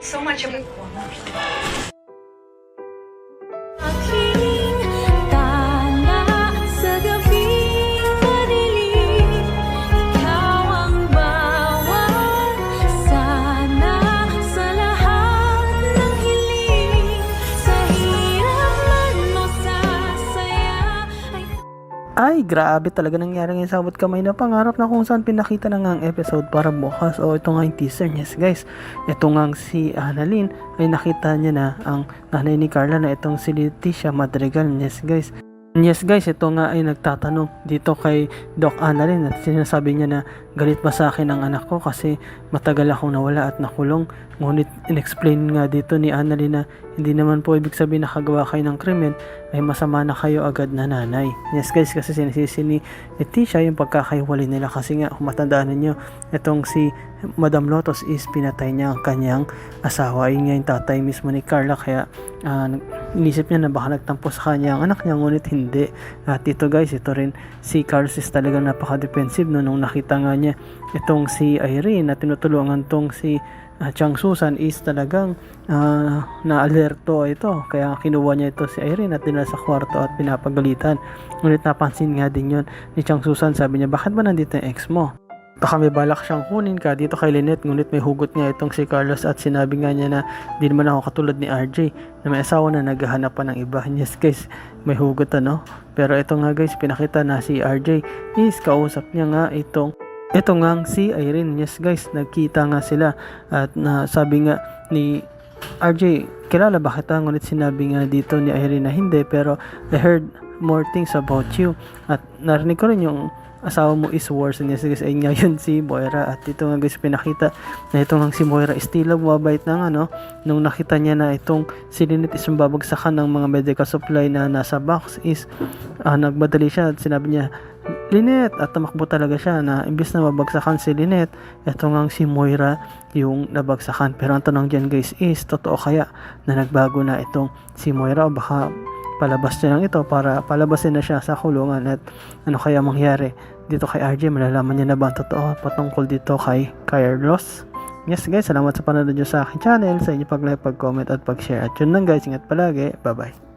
So much of it. Ay, grabe talaga nangyari ngayon sa abot kamay na pangarap na kung saan pinakita na nga ang episode para bukas. O ito nga yung teaser. Yes guys, ito nga si Annalyn ay nakita niya na ang nanay ni Carla na itong si Leticia Madrigal. Yes guys, ito nga ay nagtatanong dito kay Doc Annalyn at sinasabi niya na galit ba sa akin ang anak ko kasi matagal akong nawala at nakulong. Ngunit inexplain nga dito ni Annalyn na hindi naman po ibig sabihin nakagawa kayo ng krimen ay masama na kayo agad na nanay. Yes guys, kasi sinisisi ni Leticia yung pagkakaiwalay nila kasi nga kung matandaan ninyo, itong si Madam Lotus is pinatay niya ang kanyang asawa. Yun nga yung tatay mismo ni Carla, kaya inisip niya na baka nagtampo sa kanya ang anak niya, ngunit hindi. At ito guys, ito rin si Carlos is talagang napaka-defensive no, nung nakita nga niya itong si Irene na tinutulungan tong si Chang Susan is talagang na-alerto ito, kaya kinuha niya ito si Irene at dinala sa kwarto at pinapagalitan. Ngunit napansin nga din yun ni Chang Susan, sabi niya, bakit ba nandito yung ex mo? Baka may balak siyang kunin ka dito kay Lynette, ngunit may hugot nga itong si Carlos at sinabi nga niya na di naman ako katulad ni RJ na may asawa na naghahanap pa ng iba. Yes guys, may hugot ano. Pero ito nga guys, pinakita na si RJ is kausap niya nga ito nga si Irene. Yes guys, nagkita nga sila at sabi nga ni RJ, kilala ba kita? Ngunit sinabi nga dito ni Irene na hindi, pero I heard more things about you at narinig ko rin yung asawa mo is worse. And yes guys, ayun nga yun si Moira. At ito nga guys, pinakita na ito nga si Moira is tila bumabait na nga no, nung nakita niya na itong si Lynette is babagsakan ng mga medical supply na nasa box is nagmadali siya at sinabi niya Lynette, at tumakbo talaga siya na imbis na mabagsakan si Lynette, ito nga si Moira yung nabagsakan. Pero ang tanong dyan guys is, totoo kaya na nagbago na itong si Moira o baka palabas niya lang ito para palabasin na siya sa kulungan? At ano kaya mangyari dito kay RJ? Malalaman niya na ba ang totoo patungkol dito kay Carlos? Yes guys, salamat sa panonood niyo sa aking channel, sa inyo pag-like, pag-comment at pag-share. At yun lang guys, ingat palagi, bye bye.